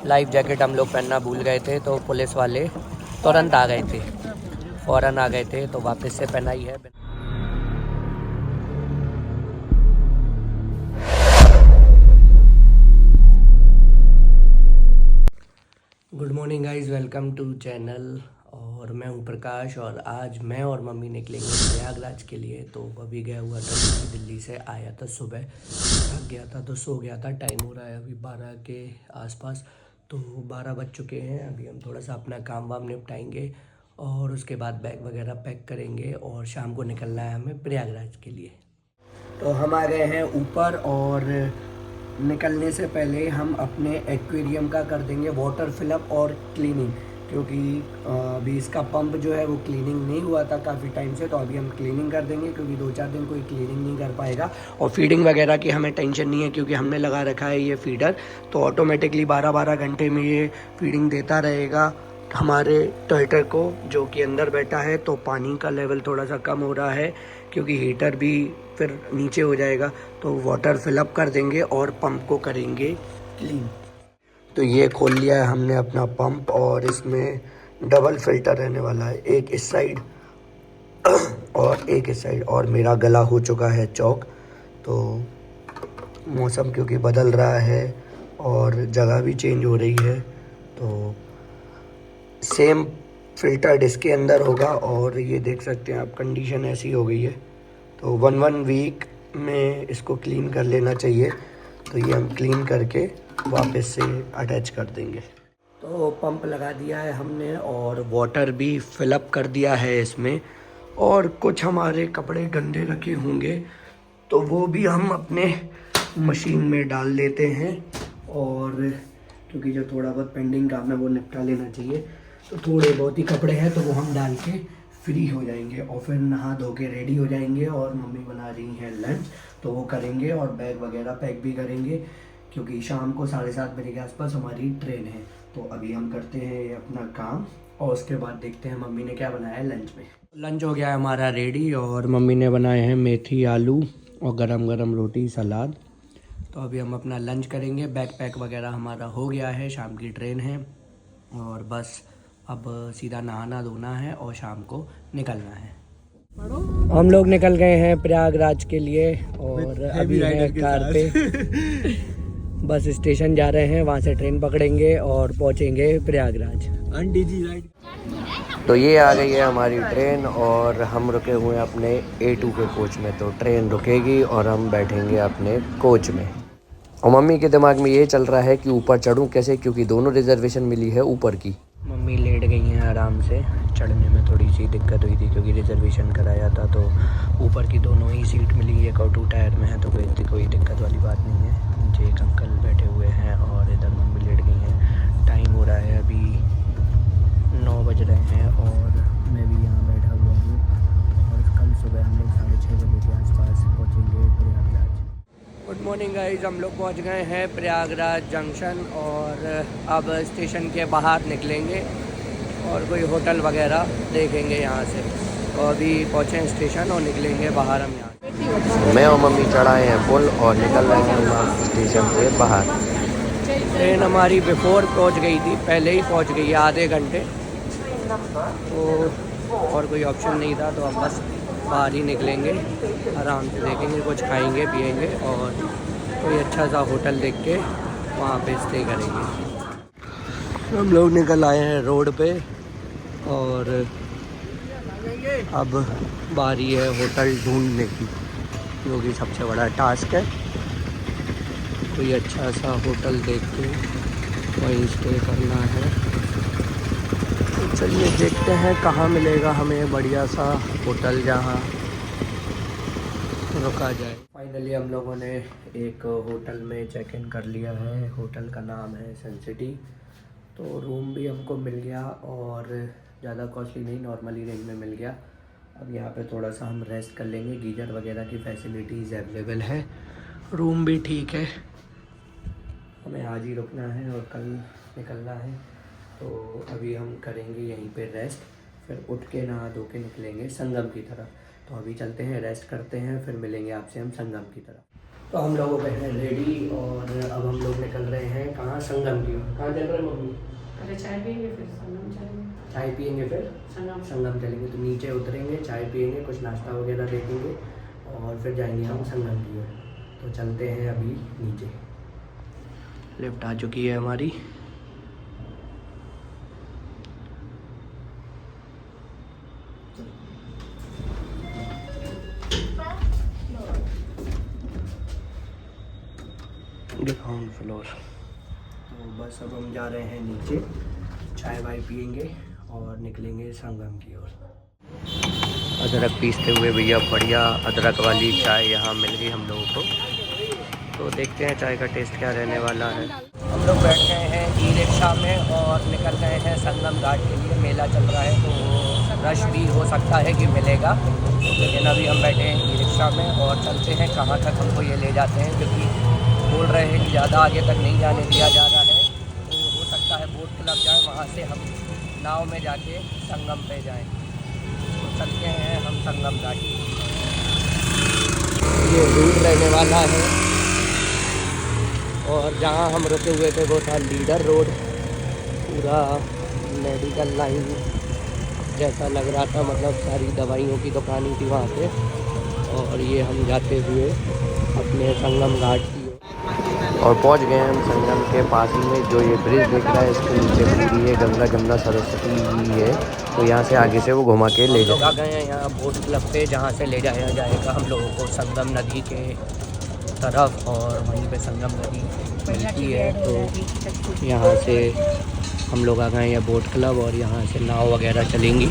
Life jacket हम लोग पहनना भूल गए थे, तो पुलिस वाले तुरंत आ गए थे, फ़ौरन आ गए थे, तो वापस से पहनाई है। Good morning guys, welcome to channel. और मैं हूं प्रकाश और आज मैं और मम्मी निकलेंगे प्रयागराज के लिए। तो अभी गया हुआ था दिल्ली से, आया था सुबह, थक गया था तो सो गया था। टाइम हो रहा है अभी 12 के आसपास, तो 12 बज चुके हैं। अभी हम थोड़ा सा अपना काम वाम निपटाएंगे और उसके बाद बैग वगैरह पैक करेंगे और शाम को निकलना है हमें प्रयागराज के लिए। तो हम आ गए हैं ऊपर और निकलने से पहले हम अपने एक्वेरियम का कर देंगे वाटर फिलअप और क्लीनिंग, क्योंकि अभी इसका पंप जो है वो क्लीनिंग नहीं हुआ था काफ़ी टाइम से। तो अभी हम क्लीनिंग कर देंगे, क्योंकि 2-4 दिन कोई क्लीनिंग नहीं कर पाएगा। और फीडिंग वगैरह की हमें टेंशन नहीं है, क्योंकि हमने लगा रखा है ये फीडर, तो ऑटोमेटिकली 12-12 घंटे में ये फीडिंग देता रहेगा हमारे टर्टल को, जो कि अंदर बैठा है। तो पानी का लेवल थोड़ा सा कम हो रहा है, क्योंकि हीटर भी फिर नीचे हो जाएगा। तो वाटर फिलअप कर देंगे और पंप को करेंगे क्लीन। तो ये खोल लिया है हमने अपना पंप और इसमें डबल फिल्टर रहने वाला है, एक इस साइड और एक इस साइड। और मेरा गला हो चुका है चौक, तो मौसम क्योंकि बदल रहा है और जगह भी चेंज हो रही है, तो सेम फिल्टर इसके अंदर होगा। और ये देख सकते हैं आप, कंडीशन ऐसी हो गई है। तो 1 वीक में इसको क्लीन कर लेना चाहिए। तो ये हम क्लीन करके वापस से अटैच कर देंगे। तो पंप लगा दिया है हमने और वाटर भी फिलअप कर दिया है इसमें। और कुछ हमारे कपड़े गंदे रखे होंगे तो वो भी हम अपने मशीन में डाल लेते हैं। और क्योंकि जो थोड़ा बहुत पेंडिंग काम है वो निपटा लेना चाहिए, तो थोड़े बहुत ही कपड़े हैं तो वो हम डाल के फ्री हो जाएंगे और फिर नहा धो के रेडी हो जाएंगे। और मम्मी बना रही हैं लंच, तो वो करेंगे और बैग वगैरह पैक भी करेंगे, क्योंकि शाम को 7:30 बजे के आसपास हमारी ट्रेन है। तो अभी हम करते हैं ये अपना काम और उसके बाद देखते हैं मम्मी ने क्या बनाया है लंच में। लंच हो गया है हमारा रेडी और मम्मी ने बनाए हैं मेथी आलू और गरम गरम रोटी सलाद। तो अभी हम अपना लंच करेंगे, बैग पैक वगैरह हमारा हो गया है, शाम की ट्रेन है और बस अब सीधा नहाना धोना है और शाम को निकलना है। हम लोग निकल गए हैं प्रयागराज के लिए और अभी हैं कार पे बस स्टेशन जा रहे हैं, वहाँ से ट्रेन पकड़ेंगे और पहुँचेंगे प्रयागराज। तो ये आ गई है हमारी ट्रेन और हम रुके हुए हैं अपने A2 के कोच में। तो ट्रेन रुकेगी और हम बैठेंगे अपने कोच में। और मम्मी के दिमाग में ये चल रहा है कि ऊपर चढ़ूं कैसे, क्योंकि दोनों रिजर्वेशन मिली है ऊपर की। मम्मी लेट गई हैं आराम से, चढ़ने में थोड़ी सी दिक्कत हुई थी क्योंकि रिजर्वेशन कराया था। तो ऊपर की दोनों ही सीट मिली, एक और 2 टायर में है, तो कोई दिक्कत वाली बात नहीं है। नीचे एक अंकल बैठे हुए हैं और इधर मम्मी लेट गई हैं। टाइम हो रहा है अभी 9 बज रहे हैं और मैं भी यहाँ बैठा हुआ हूँ। और कल सुबह हम लोग 6:30 बजे के आसपास पहुँचेंगे प्रयागराज। गुड मॉर्निंग गाइस, हम लोग पहुँच गए हैं प्रयागराज जंक्शन और अब स्टेशन के बाहर निकलेंगे और कोई होटल वगैरह देखेंगे यहाँ से। तो अभी पहुँचे हैं स्टेशन और निकलेंगे बाहर हम यहाँ। मैं और मम्मी चढ़ाए हैं पुल और निकल रहे हैं वहाँ स्टेशन से बाहर। ट्रेन हमारी बिफोर पहुँच गई थी, पहले ही पहुँच गई है आधे घंटे, तो और कोई ऑप्शन नहीं था। तो हम बस बाहर ही निकलेंगे, आराम से देखेंगे, कुछ खाएंगे पिएंगे और कोई अच्छा सा होटल देख के वहाँ पे स्टे करेंगे। हम लोग निकल आए हैं रोड पे और अब बारी है होटल ढूंढने की, जो कि सबसे बड़ा टास्क है। कोई अच्छा सा होटल देख के वहीं स्टे करना है। तो चलिए देखते हैं कहाँ मिलेगा हमें बढ़िया सा होटल जहाँ रुका जाए। फाइनली हम लोगों ने एक होटल में चेक इन कर लिया है। होटल का नाम है सनसिटी। तो रूम भी हमको मिल गया और ज़्यादा कॉस्टली नहीं, नॉर्मली रेंज में मिल गया। अब यहाँ पे थोड़ा सा हम रेस्ट कर लेंगे, गीजर वगैरह की फैसिलिटीज़ अवेलेबल है, रूम भी ठीक है। हमें आज ही रुकना है और कल निकलना है, तो अभी हम करेंगे यहीं पे रेस्ट, फिर उठ के नहा धो के निकलेंगे संगम की तरफ। तो अभी चलते हैं, रेस्ट करते हैं, फिर मिलेंगे आपसे हम संगम की तरफ। तो हम लोग हो गए हैं रेडी और अब हम लोग निकल रहे हैं कहाँ, संगम की ओर। कहाँ चल रहे हैं मम्मी? पहले चाय पियेंगे फिर संगम चलेंगे। चाय पियेंगे फिर संगम चलेंगे। तो नीचे उतरेंगे, चाय पियेंगे, कुछ नाश्ता वगैरह देखेंगे और फिर जाएंगे हम संगम की ओर। तो चलते हैं अभी नीचे। लिफ्ट आ चुकी है हमारी। Ground floor. तो बस अब हम जा रहे हैं नीचे, चाय वाय पियेंगे और निकलेंगे संगम की ओर। अदरक पीसते हुए भैया बढ़िया अदरक वाली चाय यहाँ मिल गई हम लोगों को। तो देखते हैं चाय का टेस्ट क्या रहने वाला है। हम लोग बैठ गए हैं ई रिक्शा में और निकल गए हैं संगम घाट के लिए। मेला चल रहा है तो रश भी हो सकता है कि मिलेगा, लेकिन अभी हम बैठे हैं ई रिक्शा में और चलते हैं कहाँ तक हमको ये ले जाते हैं, क्योंकि बोल रहे हैं कि ज़्यादा आगे तक नहीं जाने दिया जा रहा है। तो हो सकता है बोट क्लब जाए, वहाँ से हम नाव में जाके संगम पे जाएं। तो चलते हैं हम संगम घाट। ये रूट रहने वाला है और जहाँ हम रुके हुए थे वो था लीडर रोड। पूरा मेडिकल लाइन जैसा लग रहा था, मतलब सारी दवाइयों की दुकानें थी वहाँ पे। और ये हम जाते हुए अपने संगम घाट की और पहुंच गए हम संगम के पास ही में। जो ये ब्रिज दिख रहा है इसके नीचे पूरी है गंगा जमुना सरस्वती ही है। तो यहाँ से आगे से वो घुमा के ले जाएगा। आ गए हैं यहाँ बोट क्लब पे, जहाँ से ले जाया जाएगा हम लोगों को संगम नदी के तरफ और वहीं पे संगम नदी मिलती है। तो यहाँ से हम लोग आ गए हैं बोट क्लब और यहाँ से नाव वगैरह चलेंगी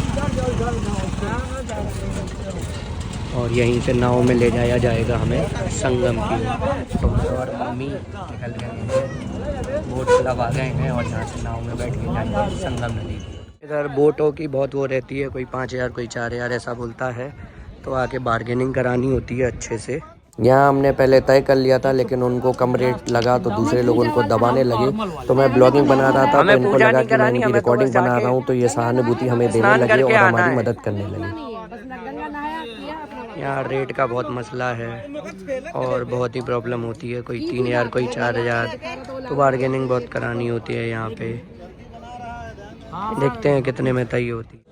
और यहीं से नाव में ले जाया जाएगा हमें संगम की। तो और मम्मी निकल गए हैं, बोट क्लब आ गए हैं और यहाँ से नाव में बैठ के जाएंगे संगम नदी। इधर बोटों की बहुत वो रहती है, कोई 5,000 कोई 4,000 ऐसा बोलता है। तो आके बार्गेनिंग करानी होती है अच्छे से। यहाँ हमने पहले तय कर लिया था लेकिन उनको कम रेट लगा तो दूसरे लोग उनको दबाने लगे। तो मैं ब्लॉगिंग बना रहा था तो इनको लगा कि मैं इनकी रिकॉर्डिंग बना रहा हूँ, तो ये सहानुभूति हमें देने लगे और हमारी मदद करने लगे। यहाँ रेट का बहुत मसला है और बहुत ही प्रॉब्लम होती है, कोई 3,000 कोई 4,000। तो बार्गेनिंग बहुत करानी होती है यहाँ पे। देखते हैं कितने में तय होती है।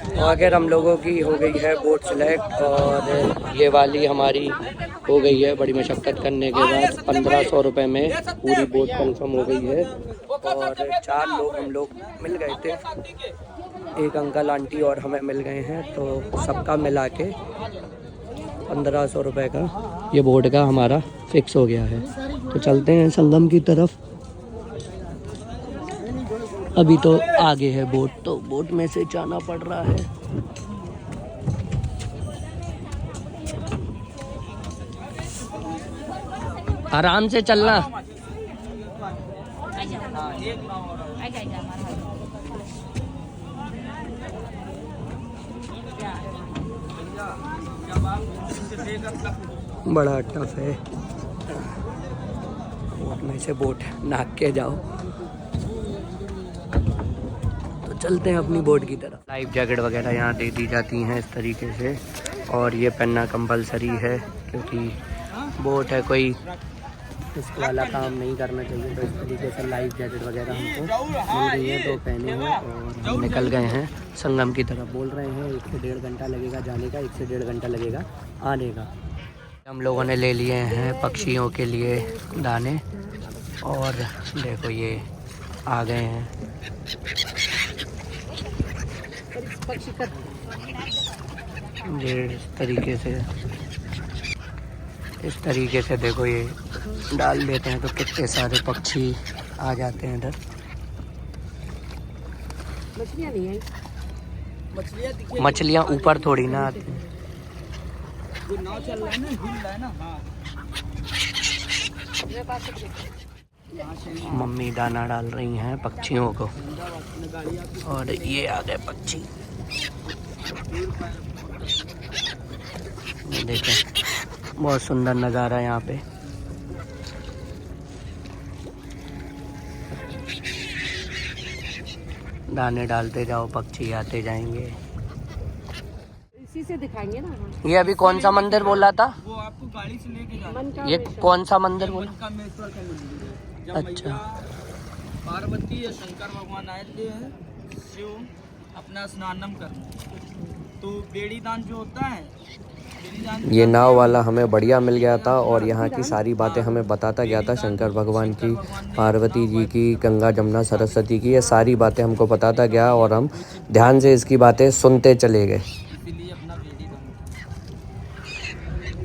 तो आखिर हम लोगों की हो गई है बोट सिलेक्ट और ये वाली हमारी हो गई है बड़ी मशक्क़त करने के बाद। 1,500 रुपये में पूरी बोट कंफर्म हो गई है और 4 लोग हम लोग मिल गए थे, एक अंकल आंटी और हमें मिल गए हैं। तो सबका मिला के 1,500 रुपये का ये बोट का हमारा फिक्स हो गया है। तो चलते हैं संगम की तरफ। अभी तो आगे है बोट, तो बोट में से जाना पड़ रहा है। आराम से चलना। बड़ा टफ है, बोट में से बोट नाक के जाओ। तो चलते हैं अपनी बोट की तरफ। लाइफ जैकेट वगैरह यहाँ दे दी जाती हैं इस तरीके से और ये पहनना कंपलसरी है क्योंकि बोट है, कोई रिस्क वाला काम नहीं करना चाहिए। तो इस तरीके से लाइफ जैकेट वगैरह हमको मिल गई है तो पहने हैं और हम निकल गए हैं संगम की तरफ। बोल रहे हैं 1 से 1.5 घंटा लगेगा जाने का, 1 से 1.5 घंटा लगेगा आने का। हम लोगों ने ले लिए हैं पक्षियों के लिए दाने और देखो ये आ गए हैं। ये इस तरीके से देखो ये डाल देते हैं तो कितने सारे पक्षी आ जाते हैं इधर। मछलियाँ नहीं है, मछलियाँ ऊपर थोड़ी ना आती हैं। नाव चल रहा है ना, हिल रहा है ना। हाँ, मम्मी दाना डाल रही हैं पक्षियों को और ये आ गए पक्षी। देखें बहुत सुंदर नज़ारा है यहाँ पे। दाने डालते जाओ, पक्षी आते जाएंगे। इसी से दिखाएंगे ना हम। ये अभी कौन सा मंदिर बोला था? वो आपको गाड़ी से लेके जाना। मन का ये हमेशा। कौन सा मंदिर बोला? मनकामेश्वर का मंदिर है। जब अच्छा। मैया पार्वती या शंकर भगवान आए थे शिव अपना स्नानम करने, तो बेड़ी दान जो होता है, बेड़ी दान ये नाव वाला हमें बढ़िया मिल गया था और यहाँ की सारी बातें हमें बताता गया था। शंकर भगवान की, पार्वती जी की, गंगा जमुना सरस्वती की, ये सारी बातें हमको बताता गया और हम ध्यान से इसकी बातें सुनते चले गए। इसीलिए अपना बेड़ी दान।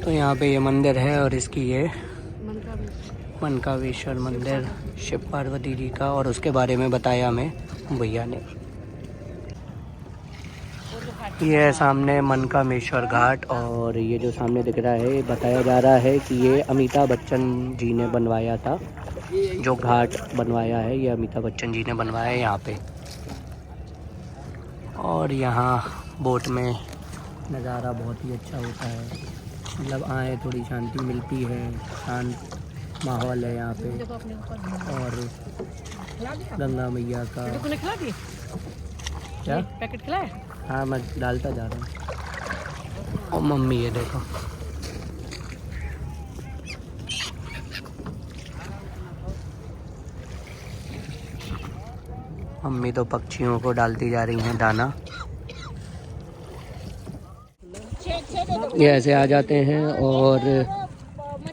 तो यहाँ पे ये मंदिर है और इसकी ये मन का हमेशा। मनकामेश्वर मंदिर शिव पार्वती जी का, और उसके बारे में बताया हमें भैया ने। ये है सामने मनकामेश्वर घाट, और ये जो सामने दिख रहा है बताया जा रहा है कि ये अमिताभ बच्चन जी ने बनवाया था। जो घाट बनवाया है ये अमिताभ बच्चन जी ने बनवाया है यहाँ पे। और यहाँ बोट में नज़ारा बहुत ही अच्छा होता है, मतलब आए थोड़ी शांति मिलती है, शांत माहौल है यहाँ पे। देखो अपने ऊपर और गंगा मैया का तूने खिला दिए क्या? पैकेट खिलाया? हाँ, मैं डालता जा रहा हूँ। और मम्मी ये देखो, मम्मी तो पक्षियों को डालती जा रही हैं दाना। ये ऐसे आ जाते हैं और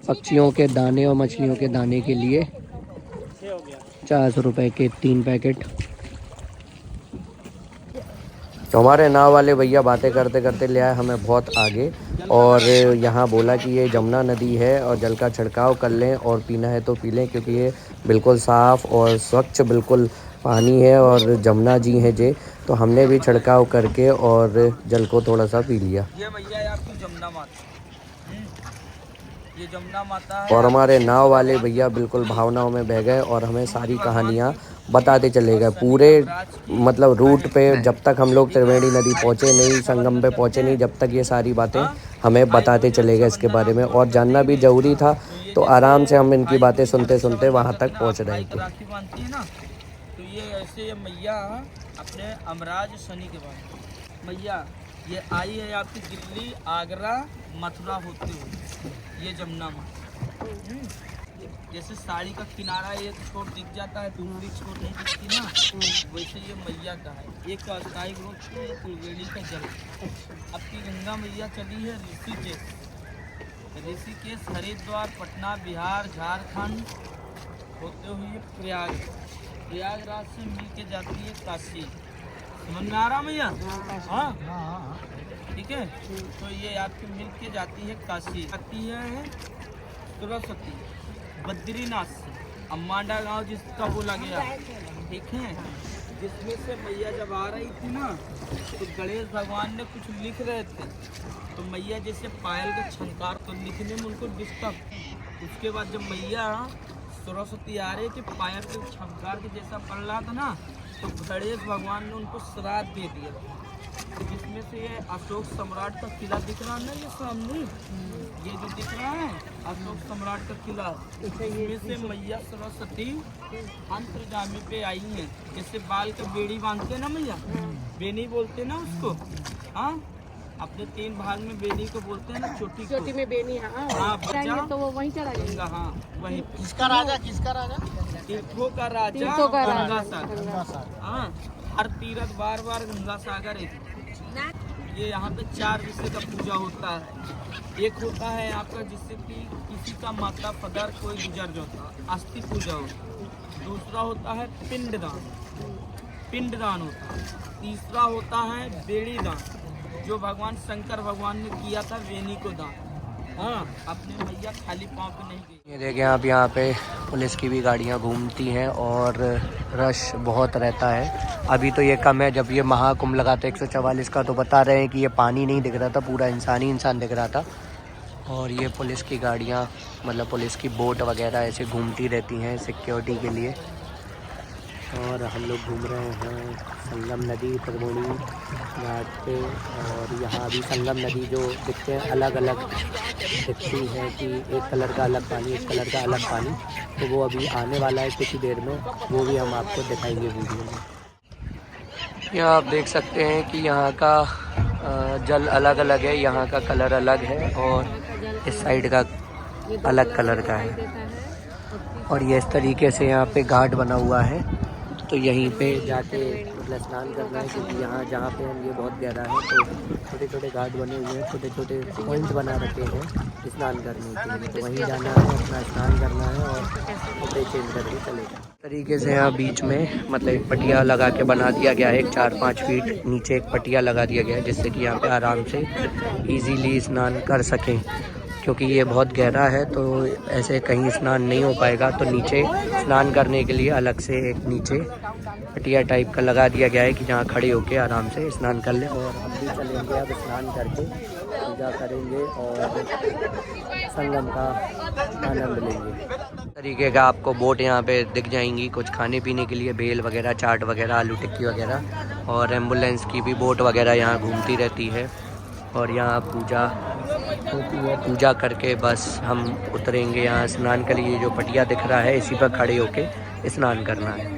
पक्षियों के दाने और मछलियों के दाने के लिए 400 रुपए के 3 पैकेट। तो हमारे नाव वाले भैया बातें करते करते ले आए हमें बहुत आगे, और यहाँ बोला कि ये जमुना नदी है और जल का छिड़काव कर लें और पीना है तो पी लें, क्योंकि ये बिल्कुल साफ़ और स्वच्छ बिल्कुल पानी है और जमुना जी हैं जे। तो हमने भी छिड़काव करके और जल को थोड़ा सा पी लिया। ये भैया है आपकी जमुना माता। ये जमुना माता है। और हमारे नाव वाले भैया बिल्कुल भावनाओं में बह गए और हमें सारी कहानियाँ बताते चले गए पूरे, मतलब रूट पे। जब तक हम लोग त्रिवेणी नदी पहुँचे नहीं, संगम पे पहुँचे नहीं, जब तक ये सारी बातें हमें बताते चले गए इसके बारे में, और जानना भी ज़रूरी था। तो आराम से हम इनकी बातें सुनते सुनते वहाँ तक पहुँच रहे थे। राखी बांधती है ना, तो ये ऐसे मैया अपने अमराज शनि के बाद मैया ये आई है आपकी दिल्ली, आगरा, मथुरा होते हुए ये जमुना माता। जैसे साड़ी का किनारा एक छोर दिख जाता है, दूसरी छोर नहीं दिखती ना, वैसे ये मैया का है। एक अस्थायी ग्रोथ है, त्रिवेणी का जल। अब की गंगा मैया चली है ऋषिकेश, हरिद्वार, पटना, बिहार, झारखंड होते हुए प्रयागराज से मिल के जाती है काशी। समझ में आ रहा मैया? हाँ, ठीक है। तो ये आपकी मिल के जाती है काशी, आती है सरस्वती बद्रीनाथ से, अम्बांडा गांव जिसका बोला गया, ठीक है। जिसमें से मैया जब आ रही थी ना, तो गणेश भगवान ने कुछ लिख रहे थे, तो मैया जैसे पायल का छंकार, तो लिखने में उनको डिस्टर्ब। उसके बाद जब मैया सरस्वती आ रही थी, पायल के छंकार के जैसा पड़ रहा था ना, तो गणेश भगवान ने उनको श्राप दे दिया। जिसमें से ये अशोक सम्राट का किला दिख रहा है ना, ये सामने ये जो दिख रहा है अशोक सम्राट का किला, इसमें से मैया सरस्वती अंतर्जामी पे आई हैं। जैसे बाल का बेड़ी बांधते हैं ना मैया, बेनी बोलते हैं ना उसको, हाँ, अपने 3 भाग में बेनी को बोलते हैं ना, छोटी में बेनी। हाँ, बच्चा तो वो वहीं चला जाएगा। हाँ, वही। किसका राजा? तीर्थों का राजा, तीर्थों का राजा। गंगा सागर। हाँ, हर तीर्थ बार गंगा सागर है। ये यहाँ पे 4 विषय का पूजा होता है। एक होता है आपका जिससे कि किसी का माता पदार कोई गुजर जाता, अस्थि पूजा होता। दूसरा होता है पिंडदान होता है। तीसरा होता है बेड़ी दान, जो भगवान शंकर भगवान ने किया था वेनी को दान। हाँ, अपने मैया खाली पाँव पे नहीं गई। ये देखें आप, यहाँ पे पुलिस की भी गाड़ियाँ घूमती हैं और रश बहुत रहता है। अभी तो ये कम है, जब ये महाकुंभ लगा था 144 का, तो बता रहे हैं कि ये पानी नहीं दिख रहा था, पूरा इंसान ही इंसान दिख रहा था। और ये पुलिस की गाड़ियाँ, मतलब पुलिस की बोट वगैरह ऐसे घूमती रहती हैं सिक्योरिटी के लिए। और हम लोग घूम रहे हैं संगम नदी त्रिवेणी घाट पे, और यहाँ अभी संगम नदी जो दिखते हैं अलग अलग दिखती है कि एक कलर का अलग पानी, एक कलर का अलग पानी, तो वो अभी आने वाला है कुछ ही देर में, वो भी हम आपको दिखाएंगे वीडियो में। यहाँ आप देख सकते हैं कि यहाँ का जल अलग अलग है, यहाँ का कलर अलग है और इस साइड का अलग कलर का है। और ये इस तरीके से यहाँ पे घाट बना हुआ है, तो यहीं पे जाके मतलब स्नान करना है, क्योंकि यहाँ जहाँ पे हम ये बहुत गहरा है, तो छोटे छोटे घाट बने हुए हैं, छोटे छोटे पॉइंट बना रखे हैं स्नान करने के लिए। तो वहीं जाना है, अपना स्नान करना है और कपड़े चेंज करके चलेगा। तरीके से यहाँ बीच में मतलब एक पटिया लगा के बना दिया गया है, 4-5 फीट नीचे एक पटिया लगा दिया गया है, जिससे कि यहाँ पे आराम से इजीली स्नान कर सकें। क्योंकि ये बहुत गहरा है तो ऐसे कहीं स्नान नहीं हो पाएगा, तो नीचे स्नान करने के लिए अलग से एक नीचे पटिया टाइप का लगा दिया गया है कि जहाँ खड़े होके आराम से स्नान कर लें। और हम भी चलेंगे अब स्नान करके पूजा करेंगे और संगम का आनंद लेंगे। तरीके का आपको बोट यहाँ पे दिख जाएंगी, कुछ खाने पीने के लिए भेल वगैरह, चाट वगैरह, आलू टिक्की वगैरह, और एम्बुलेंस की भी बोट वगैरह यहाँ घूमती रहती है। और यहाँ पूजा होती है, पूजा करके बस हम उतरेंगे यहाँ स्नान के लिए। जो पटिया दिख रहा है इसी पर खड़े होके स्नान करना है।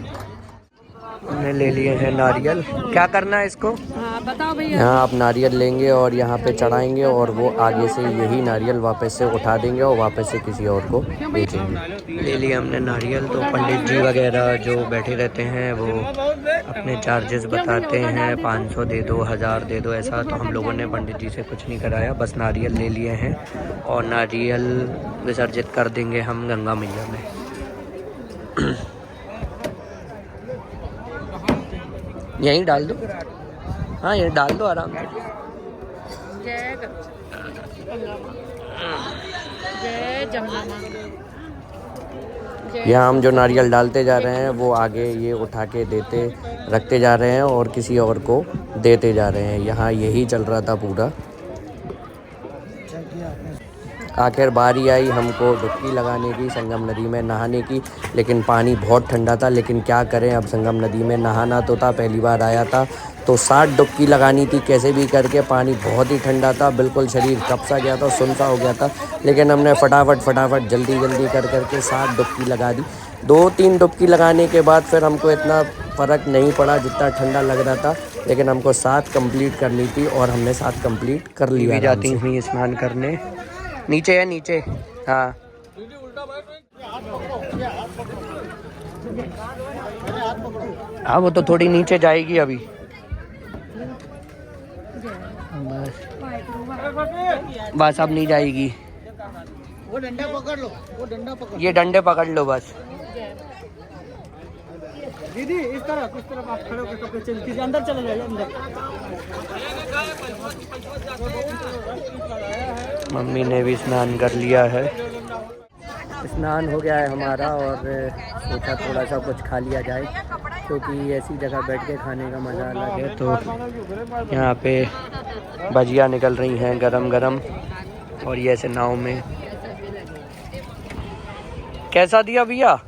हमने ले लिए हैं नारियल। क्या करना है इसको? हाँ बताओ भैया। यहाँ आप नारियल लेंगे और यहाँ पे चढ़ाएंगे और वो आगे से यही नारियल वापस से उठा देंगे और वापस से किसी और को बेचेंगे। ले लिए हमने नारियल। तो पंडित जी वगैरह जो बैठे रहते हैं वो अपने चार्जेस बताते हैं, 500 दे दो, 1000 दे दो, ऐसा। तो हम लोगों ने पंडित जी से कुछ नहीं कराया, बस नारियल ले लिए हैं और नारियल विसर्जित कर देंगे हम गंगा मैया में। यहीं डाल दो, हाँ यहीं डाल दो आराम से। जय जमुना माँ। यहाँ हम जो नारियल डालते जा रहे हैं वो आगे ये उठा के देते रखते जा रहे हैं और किसी और को देते जा रहे हैं। यहाँ यही चल रहा था पूरा। आखिर बारी आई हमको डुबकी लगाने की, संगम नदी में नहाने की, लेकिन पानी बहुत ठंडा था। लेकिन क्या करें, अब संगम नदी में नहाना तो था, पहली बार आया था तो 60 डुबकी लगानी थी कैसे भी करके। पानी बहुत ही ठंडा था, बिल्कुल शरीर कप सा गया था, सुन सा हो गया था। लेकिन हमने फटाफट जल्दी करके 60 डुबकी लगा दी। 2-3 डुबकी लगाने के बाद फिर हमको इतना फ़र्क नहीं पड़ा जितना ठंडा लग रहा था, लेकिन हमको 7 कंप्लीट करनी थी और हमने 7 कंप्लीट कर लिया। जाती हुई स्नान करने नीचे है, नीचे हाँ। हाँ वो तो थोड़ी नीचे जाएगी अभी। बस अब नहीं जाएगी। वो डंडा पकड़ लो, वो डंडा पकड़, ये डंडे पकड़ लो बस। दीदी इस तरफ आप खड़े होकर कपड़े चेंज कीजिए, अंदर चले जाइए अंदर। मम्मी ने भी स्नान कर लिया है। स्नान हो गया है हमारा और सोचा थोड़ा सा कुछ खा लिया जाए, क्योंकि ऐसी जगह बैठ के खाने का मज़ा अलग है। तो यहाँ पे भजिया निकल रही हैं गरम गरम, और ये ऐसे नाव में। कैसा दिया भैया?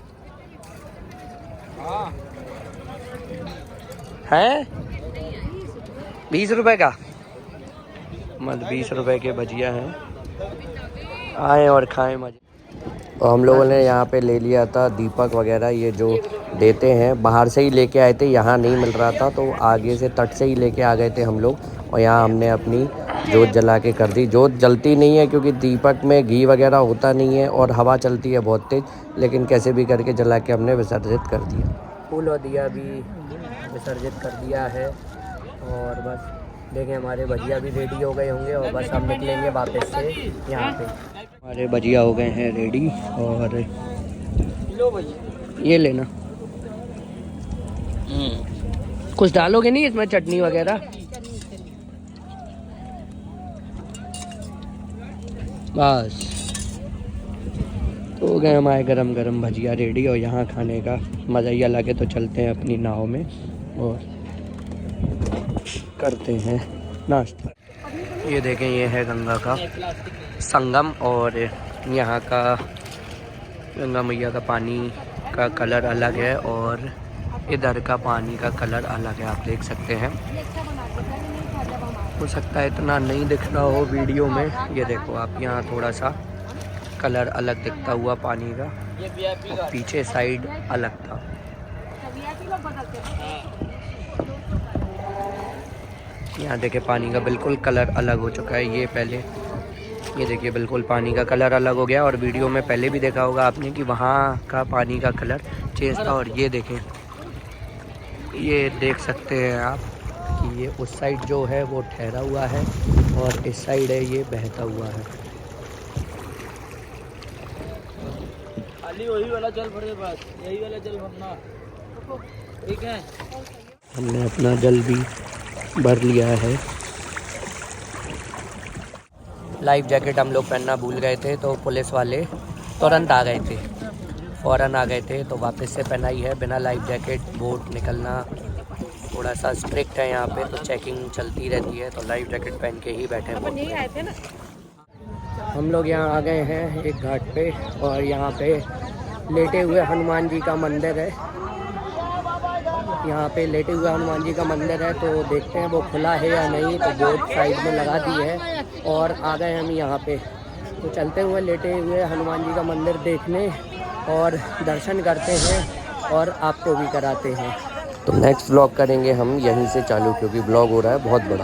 हैं 20 रुपए का? मत 20 रुपए के भजिया हैं, आए और खाएं मजे। और हम लोगों ने यहाँ पे ले लिया था दीपक वगैरह, ये जो देते हैं बाहर से ही लेके आए थे, यहाँ नहीं मिल रहा था तो आगे से तट से ही लेके आ गए थे हम लोग। और यहाँ हमने अपनी जोत जला के कर दी। जोत जलती नहीं है क्योंकि दीपक में घी वगैरह होता नहीं है और हवा चलती है बहुत तेज़, लेकिन कैसे भी करके जला के हमने विसर्जित कर दिया। फूल और दिया भी विसर्जित कर दिया है और बस देखें हमारे भजिया भी रेडी हो गए होंगे और बस हम निकलेंगे वापस से यहाँ पे। हमारे भजिया हो गए हैं रेडी और ये लेना। कुछ डालोगे नहीं इसमें, चटनी वगैरह? बस हो गए हमारे गरम गरम भजिया रेडी और यहाँ खाने का मज़ा ही अलग है। तो चलते हैं अपनी नाव में और करते हैं नाश्ता। ये देखें, ये है गंगा का संगम और यहाँ का गंगा मैया का पानी का कलर अलग है और इधर का पानी का कलर अलग है, आप देख सकते हैं। हो सकता है इतना नहीं दिख रहा हो वीडियो में, ये देखो आप, यहाँ थोड़ा सा कलर अलग दिखता हुआ पानी का, और पीछे साइड अलग था। यहाँ देखिए पानी का बिल्कुल कलर अलग हो चुका है। ये पहले ये देखिए बिल्कुल पानी का कलर अलग हो गया, और वीडियो में पहले भी देखा होगा आपने कि वहाँ का पानी का कलर चेंज था। और ये देखें, ये देख सकते हैं आप कि ये उस साइड जो है वो ठहरा हुआ है और इस साइड है ये बहता हुआ है। खाली वही वाला जल भरे, बस यही वाला जल भरना, ठीक है। हमने अपना जल भी भर लिया है। लाइफ जैकेट हम लोग पहनना भूल गए थे, तो पुलिस वाले तुरंत आ गए थे, फ़ौरन आ गए थे, तो वापस से पहनाई है। बिना लाइफ जैकेट बोट निकलना थोड़ा सा स्ट्रिक्ट है यहाँ पे, तो चेकिंग चलती रहती है, तो लाइफ जैकेट पहन के ही बैठे हैं बोट में। हम लोग यहाँ आ गए हैं एक घाट पे, और यहाँ पे लेटे हुए हनुमान जी का मंदिर है। यहाँ पे लेटे हुए हनुमान जी का मंदिर है, तो देखते हैं वो खुला है या नहीं। तो बोट साइड में लगा दी है और आ गए हम यहाँ पे, तो चलते हुए लेटे हुए हनुमान जी का मंदिर देखने और दर्शन करते हैं और आपको भी कराते हैं। तो नेक्स्ट व्लॉग करेंगे हम यहीं से चालू, क्योंकि व्लॉग हो रहा है बहुत बड़ा।